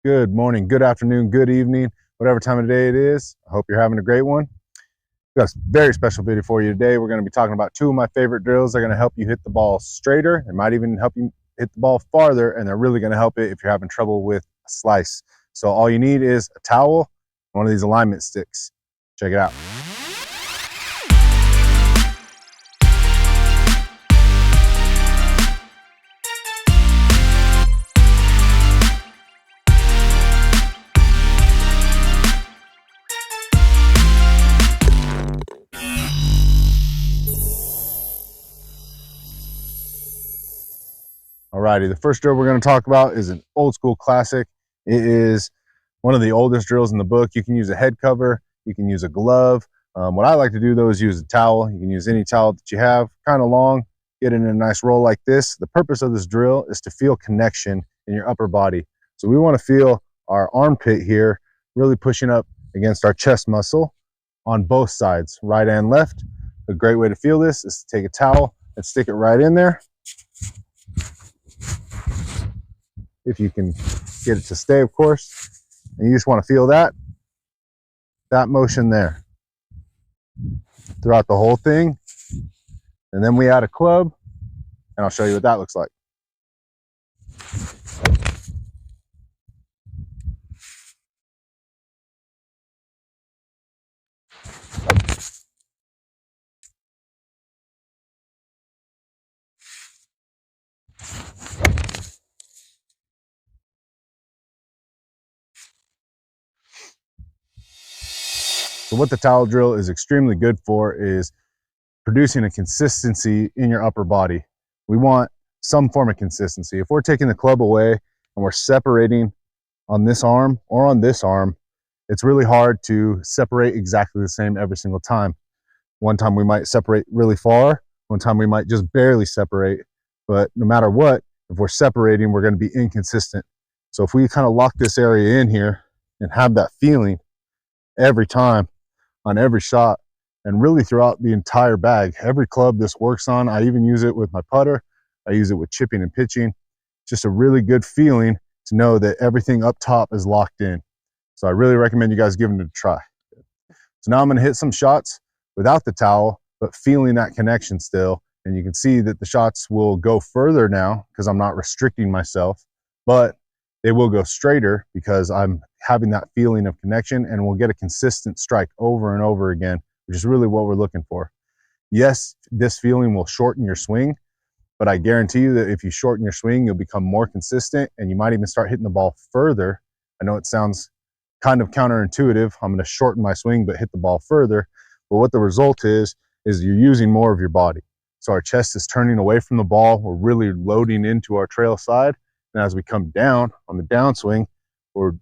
Good morning, good afternoon, good evening, whatever time of day it is. I hope you're having a great one. We've got a very special video for you today. We're going to be talking about two of my favorite drills. They're going to help you hit the ball straighter. It might even help you hit the ball farther, and they're really going to help it if you're having trouble with a slice. So all you need is a towel, one of these alignment sticks. Check it out. Alrighty, the first drill we're going to talk about is an old school classic. It is one of the oldest drills in the book. You can use a head cover, you can use a glove. What I like to do though is use a towel. You can use any towel that you have, kind of long, get it in a nice roll like this. The purpose of this drill is to feel connection in your upper body. So we want to feel our armpit here really pushing up against our chest muscle on both sides, right and left. A great way to feel this is to take a towel and stick it right in there. If you can get it to stay, of course. And you just want to feel that motion there throughout the whole thing. And then we add a club, and I'll show you what that looks like. So what the towel drill is extremely good for is producing a consistency in your upper body. We want some form of consistency. If we're taking the club away and we're separating on this arm or on this arm, it's really hard to separate exactly the same every single time. One time we might separate really far, one time we might just barely separate, but no matter what, if we're separating, we're going to be inconsistent. So if we kind of lock this area in here and have that feeling every time on every shot, and really throughout the entire bag, every club this works on, I even use it with my putter, I use it with chipping and pitching. Just a really good feeling to know that everything up top is locked in. So I really recommend you guys giving it a try. So now I'm going to hit some shots without the towel, but feeling that connection still. And you can see that the shots will go further now because I'm not restricting myself, but they will go straighter because I'm having that feeling of connection, and we'll get a consistent strike over and over again, which is really what we're looking for. Yes, this feeling will shorten your swing, but I guarantee you that if you shorten your swing, you'll become more consistent, and you might even start hitting the ball further. I know it sounds kind of counterintuitive. I'm going to shorten my swing, but hit the ball further. But what the result is you're using more of your body. So our chest is turning away from the ball. We're really loading into our trail side. And as we come down on the downswing,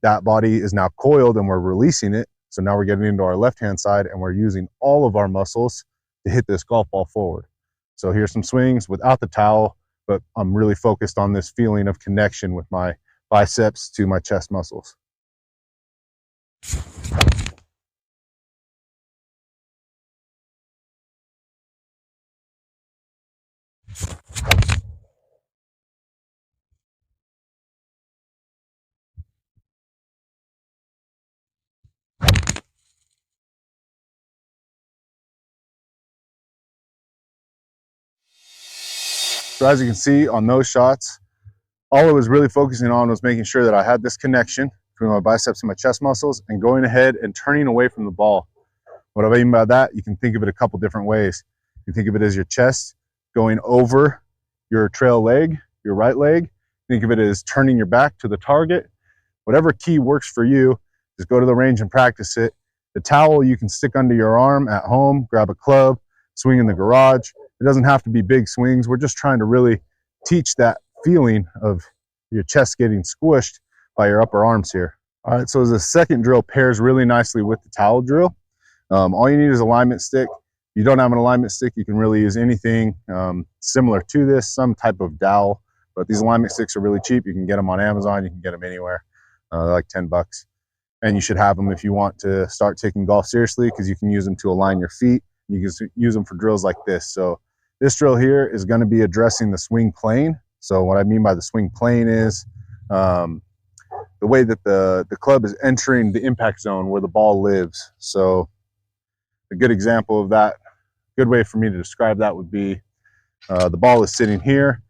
that body is now coiled and we're releasing it. So now we're getting into our left-hand side and we're using all of our muscles to hit this golf ball forward. So here's some swings without the towel, but I'm really focused on this feeling of connection with my biceps to my chest muscles. So as you can see on those shots, all I was really focusing on was making sure that I had this connection between my biceps and my chest muscles and going ahead and turning away from the ball. What I mean by that, you can think of it a couple different ways. You think of it as your chest going over your trail leg, your right leg. Think of it as turning your back to the target. Whatever key works for you, just go to the range and practice it. The towel you can stick under your arm at home, grab a club, swing in the garage. It doesn't have to be big swings. We're just trying to really teach that feeling of your chest getting squished by your upper arms here. All right, so the second drill pairs really nicely with the towel drill. All you need is alignment stick. If you don't have an alignment stick, you can really use anything similar to this, some type of dowel. But these alignment sticks are really cheap. You can get them on Amazon. You can get them anywhere. They're like 10 bucks. And you should have them if you want to start taking golf seriously, because you can use them to align your feet. You can use them for drills like this. So this drill here is going to be addressing the swing plane. So what I mean by the swing plane is the the way that the club is entering the impact zone where the ball lives. So a good example of that, good way for me to describe that would be the ball is sitting here.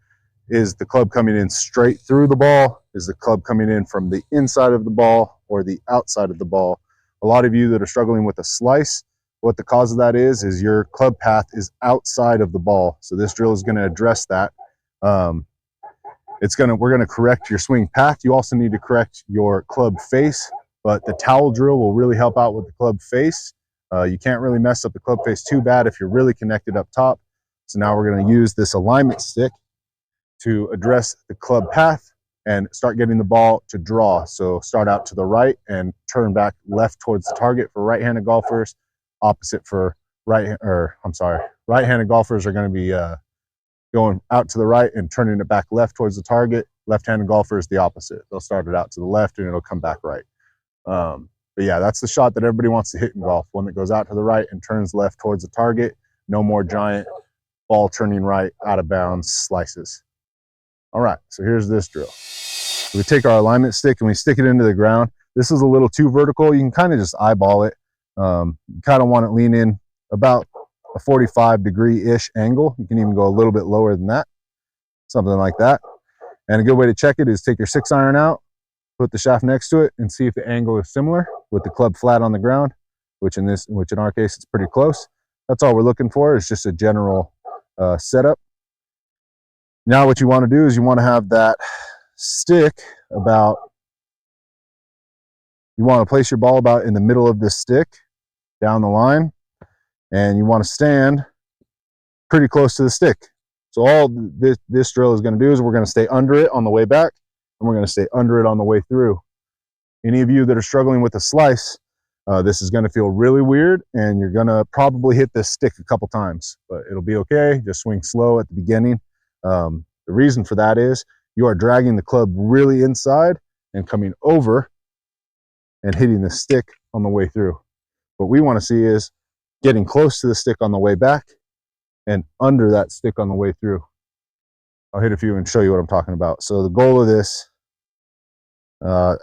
Is the club coming in straight through the ball? Is the club coming in from the inside of the ball or the outside of the ball? A lot of you that are struggling with a slice, what the cause of that is your club path is outside of the ball. So this drill is going to address that. We're going to correct your swing path. You also need to correct your club face, but the towel drill will really help out with the club face. You can't really mess up the club face too bad if you're really connected up top. So now we're going to use this alignment stick to address the club path and start getting the ball to draw. So start out to the right and turn back left towards the target for right-handed golfers, opposite for right-handed golfers are going to be going out to the right and turning it back left towards the target. Left-handed golfers, the opposite. They'll start it out to the left and it'll come back right. But yeah, that's the shot that everybody wants to hit in golf. One that goes out to the right and turns left towards the target. No more giant ball turning right out of bounds slices. All right, so here's this drill. We take our alignment stick and we stick it into the ground. This is a little too vertical. You can kind of just eyeball it. You kind of want to lean in about a 45-degree-ish angle. You can even go a little bit lower than that, something like that. And a good way to check it is take your 6-iron out, put the shaft next to it, and see if the angle is similar with the club flat on the ground, which in our case it's pretty close. That's all we're looking for, is just a general setup. Now what you want to do is you want to have that stick you want to place your ball about in the middle of this stick down the line, and you want to stand pretty close to the stick. So all this drill is going to do is we're going to stay under it on the way back, and we're going to stay under it on the way through. Any of you that are struggling with a slice, this is going to feel really weird, and you're going to probably hit this stick a couple times, but it'll be okay. Just swing slow at the beginning. The reason for that is you are dragging the club really inside and coming over and hitting the stick on the way through. What we want to see is getting close to the stick on the way back and under that stick on the way through. I'll hit a few and show you what I'm talking about. So the goal of this,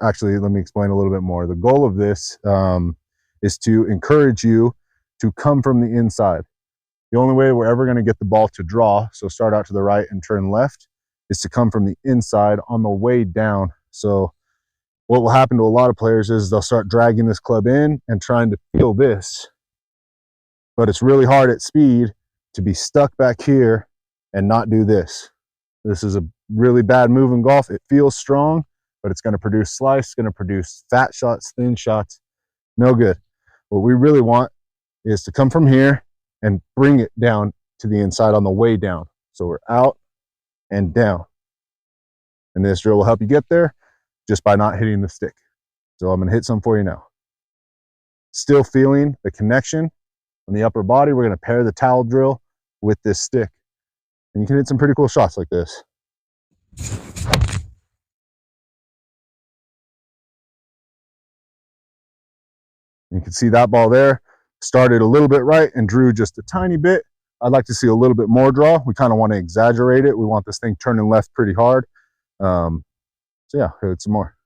actually, let me explain a little bit more. The goal of this is to encourage you to come from the inside. The only way we're ever going to get the ball to draw, so start out to the right and turn left, is to come from the inside on the way down. So what will happen to a lot of players is they'll start dragging this club in and trying to feel this. But it's really hard at speed to be stuck back here and not do this. This is a really bad move in golf. It feels strong, but it's going to produce slice, it's going to produce fat shots, thin shots. No good. What we really want is to come from here and bring it down to the inside on the way down. So we're out and down. And this drill will help you get there just by not hitting the stick. So I'm going to hit some for you now. Still feeling the connection on the upper body. We're going to pair the towel drill with this stick. And you can hit some pretty cool shots like this. You can see that ball there. Started a little bit right and drew just a tiny bit. I'd like to see a little bit more draw. We kind of want to exaggerate it. We want this thing turning left pretty hard. So yeah, hit some more.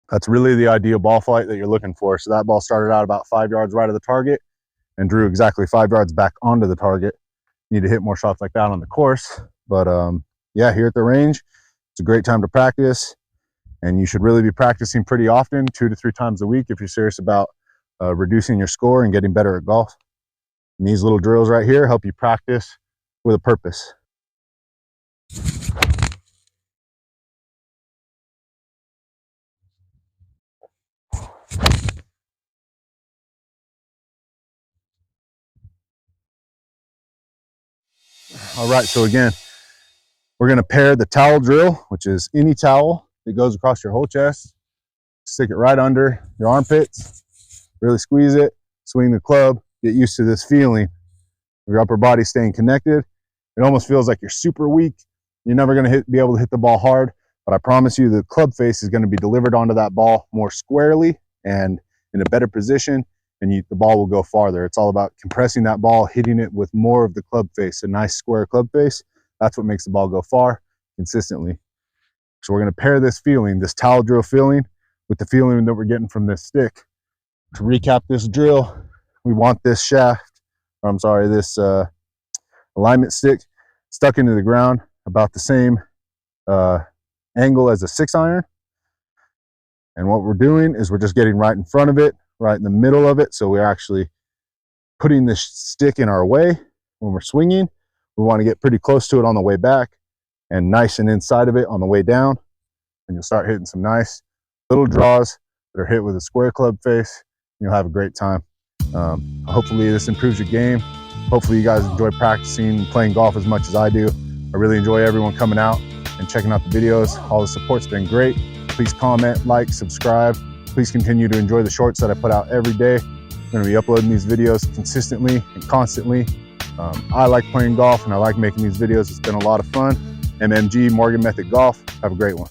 That's really the ideal ball flight that you're looking for. So that ball started out about 5 yards right of the target and drew exactly 5 yards back onto the target. You need to hit more shots like that on the course. But yeah, here at the range, it's a great time to practice. And you should really be practicing pretty often, 2 to 3 times a week, if you're serious about reducing your score and getting better at golf. And these little drills right here help you practice with a purpose. All right, so again, we're going to pair the towel drill, which is any towel that goes across your whole chest. Stick it right under your armpits, really squeeze it, swing the club, get used to this feeling of your upper body staying connected. It almost feels like you're super weak. You're never going to be able to hit the ball hard, but I promise you the club face is going to be delivered onto that ball more squarely and in a better position, and the ball will go farther. It's all about compressing that ball, hitting it with more of the club face, a nice square club face. That's what makes the ball go far consistently. So we're going to pair this feeling, this towel drill feeling, with the feeling that we're getting from this stick. To recap this drill, we want this shaft, or I'm sorry, this alignment stick stuck into the ground about the same angle as a 6-iron. And what we're doing is we're just getting right in front of it, right in the middle of it. So we're actually putting this stick in our way when we're swinging. We want to get pretty close to it on the way back and nice and inside of it on the way down. And you'll start hitting some nice little draws that are hit with a square club face. You'll have a great time. Hopefully this improves your game. Hopefully you guys enjoy practicing and playing golf as much as I do. I really enjoy everyone coming out and checking out the videos. All the support's been great. Please comment, like, subscribe. Please continue to enjoy the shorts that I put out every day. I'm going to be uploading these videos consistently and constantly. I like playing golf and I like making these videos. It's been a lot of fun. MMG, Morgan Method Golf. Have a great one.